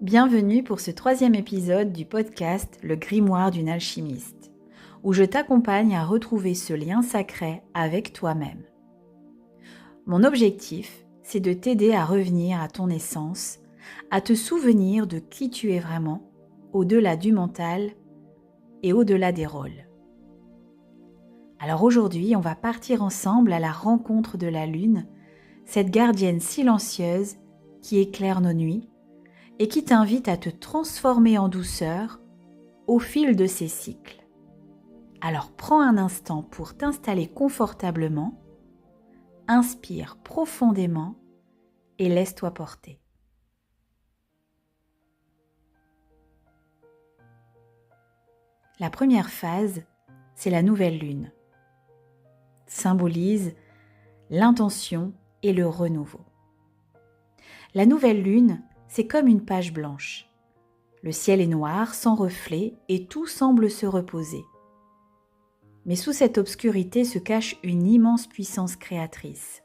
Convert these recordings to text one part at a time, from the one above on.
Bienvenue pour ce 3e épisode du podcast Le Grimoire d'une alchimiste, où je t'accompagne à retrouver ce lien sacré avec toi-même. Mon objectif, c'est de t'aider à revenir à ton essence, à te souvenir de qui tu es vraiment, au-delà du mental et au-delà des rôles. Alors aujourd'hui, on va partir ensemble à la rencontre de la Lune, cette gardienne silencieuse qui éclaire nos nuits, et qui t'invite à te transformer en douceur au fil de ces cycles. Alors prends un instant pour t'installer confortablement, inspire profondément et laisse-toi porter. La première phase, c'est la nouvelle lune. Symbolise l'intention et le renouveau. La nouvelle lune, c'est comme une page blanche. Le ciel est noir, sans reflet, et tout semble se reposer. Mais sous cette obscurité se cache une immense puissance créatrice.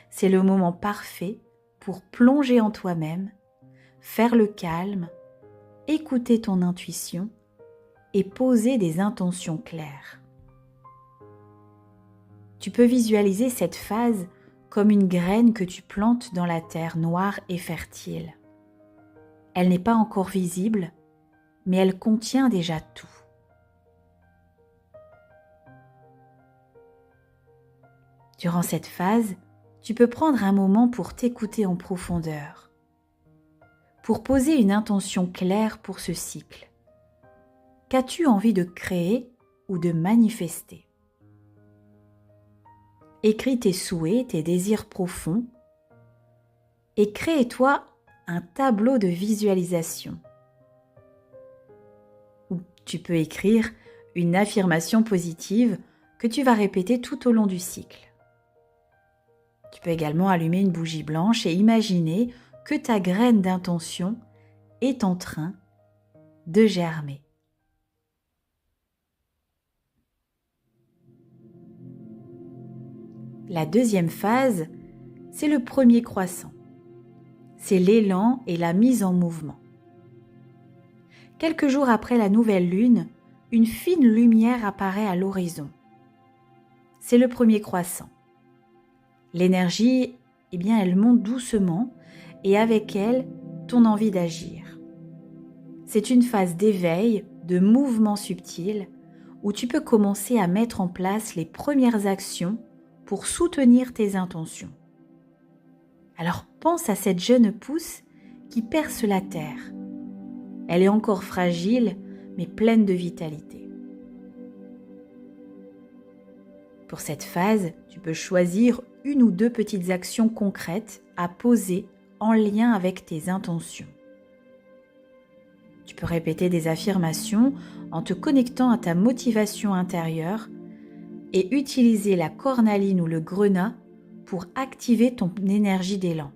C'est le moment parfait pour plonger en toi-même, faire le calme, écouter ton intuition et poser des intentions claires. Tu peux visualiser cette phase comme une graine que tu plantes dans la terre noire et fertile. Elle n'est pas encore visible, mais elle contient déjà tout. Durant cette phase, tu peux prendre un moment pour t'écouter en profondeur, pour poser une intention claire pour ce cycle. Qu'as-tu envie de créer ou de manifester ? Écris tes souhaits, tes désirs profonds et crée-toi un tableau de visualisation. Ou tu peux écrire une affirmation positive que tu vas répéter tout au long du cycle. Tu peux également allumer une bougie blanche et imaginer que ta graine d'intention est en train de germer. La deuxième phase, c'est le premier croissant. C'est l'élan et la mise en mouvement. Quelques jours après la nouvelle lune, une fine lumière apparaît à l'horizon. C'est le premier croissant. L'énergie, elle monte doucement et avec elle, ton envie d'agir. C'est une phase d'éveil, de mouvement subtil, où tu peux commencer à mettre en place les premières actions pour soutenir tes intentions. Alors pense à cette jeune pousse qui perce la terre. Elle est encore fragile, mais pleine de vitalité. Pour cette phase, tu peux choisir une ou deux petites actions concrètes à poser en lien avec tes intentions. Tu peux répéter des affirmations en te connectant à ta motivation intérieure et utiliser la cornaline ou le grenat pour activer ton énergie d'élan.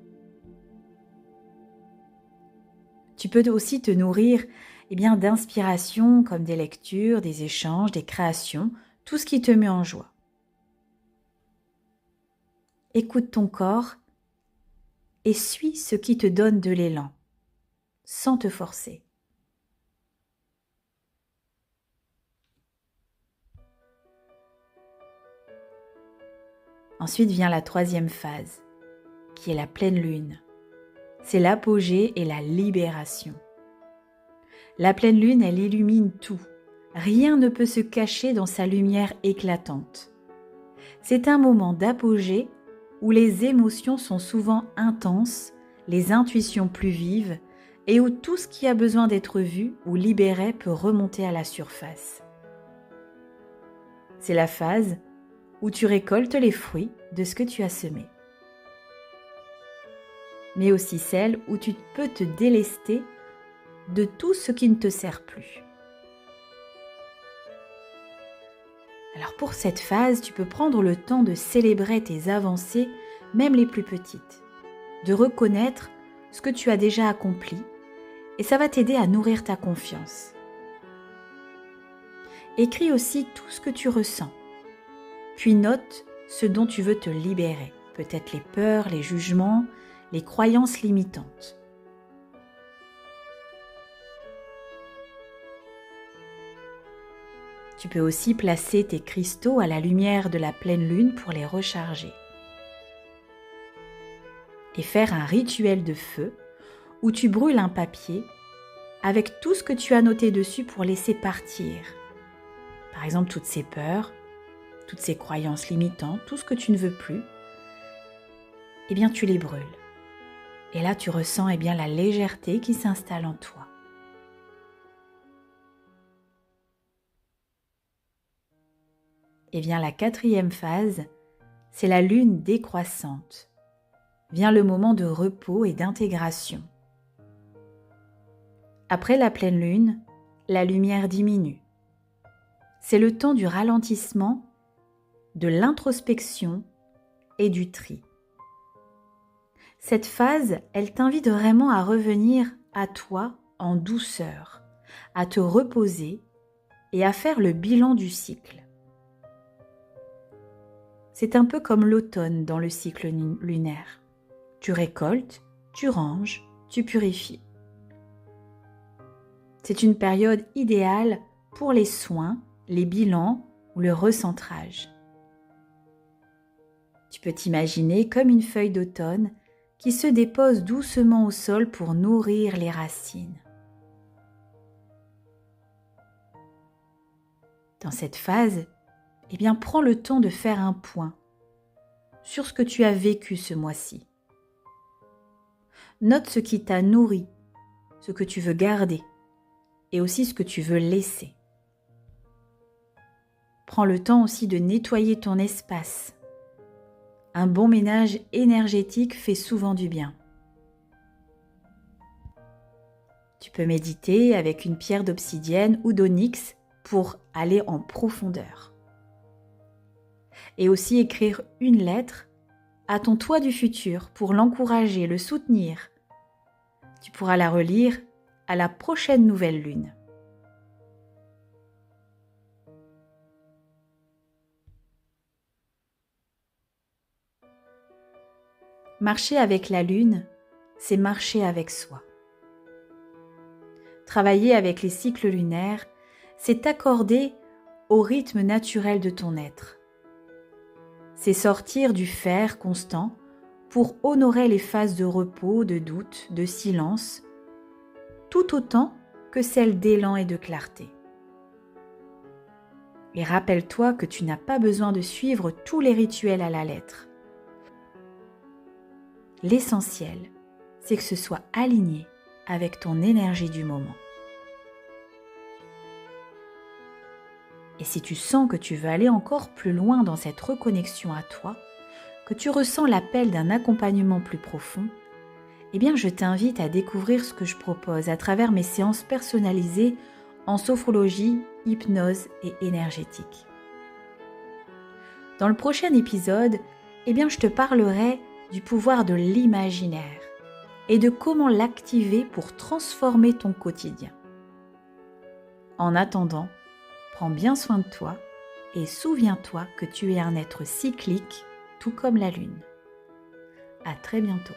Tu peux aussi te nourrir d'inspiration comme des lectures, des échanges, des créations, tout ce qui te met en joie. Écoute ton corps et suis ce qui te donne de l'élan, sans te forcer. Ensuite vient la troisième phase, qui est la pleine lune. C'est l'apogée et la libération. La pleine lune, elle illumine tout. Rien ne peut se cacher dans sa lumière éclatante. C'est un moment d'apogée où les émotions sont souvent intenses, les intuitions plus vives et où tout ce qui a besoin d'être vu ou libéré peut remonter à la surface. C'est la phase où tu récoltes les fruits de ce que tu as semé. Mais aussi celle où tu peux te délester de tout ce qui ne te sert plus. Alors pour cette phase, tu peux prendre le temps de célébrer tes avancées, même les plus petites, de reconnaître ce que tu as déjà accompli et ça va t'aider à nourrir ta confiance. Écris aussi tout ce que tu ressens, puis note ce dont tu veux te libérer, peut-être les peurs, les jugements, les croyances limitantes. Tu peux aussi placer tes cristaux à la lumière de la pleine lune pour les recharger. Et faire un rituel de feu où tu brûles un papier avec tout ce que tu as noté dessus pour laisser partir. Par exemple, toutes ces peurs, toutes ces croyances limitantes, tout ce que tu ne veux plus, eh bien tu les brûles. Et là, tu ressens la légèreté qui s'installe en toi. Et vient la 4e phase, c'est la lune décroissante. Vient le moment de repos et d'intégration. Après la pleine lune, la lumière diminue. C'est le temps du ralentissement, de l'introspection et du tri. Cette phase, elle t'invite vraiment à revenir à toi en douceur, à te reposer et à faire le bilan du cycle. C'est un peu comme l'automne dans le cycle lunaire. Tu récoltes, tu ranges, tu purifies. C'est une période idéale pour les soins, les bilans ou le recentrage. Tu peux t'imaginer comme une feuille d'automne qui se dépose doucement au sol pour nourrir les racines. Dans cette phase, prends le temps de faire un point sur ce que tu as vécu ce mois-ci. Note ce qui t'a nourri, ce que tu veux garder et aussi ce que tu veux laisser. Prends le temps aussi de nettoyer ton espace. Un bon ménage énergétique fait souvent du bien. Tu peux méditer avec une pierre d'obsidienne ou d'onyx pour aller en profondeur. Et aussi écrire une lettre à ton toi du futur pour l'encourager, le soutenir. Tu pourras la relire à la prochaine nouvelle lune. Marcher avec la lune, c'est marcher avec soi. Travailler avec les cycles lunaires, c'est t'accorder au rythme naturel de ton être. C'est sortir du faire constant pour honorer les phases de repos, de doute, de silence, tout autant que celles d'élan et de clarté. Et rappelle-toi que tu n'as pas besoin de suivre tous les rituels à la lettre. L'essentiel, c'est que ce soit aligné avec ton énergie du moment. Et si tu sens que tu veux aller encore plus loin dans cette reconnexion à toi, que tu ressens l'appel d'un accompagnement plus profond, je t'invite à découvrir ce que je propose à travers mes séances personnalisées en sophrologie, hypnose et énergétique. Dans le prochain épisode, je te parlerai du pouvoir de l'imaginaire et de comment l'activer pour transformer ton quotidien. En attendant, prends bien soin de toi et souviens-toi que tu es un être cyclique, tout comme la lune. À très bientôt.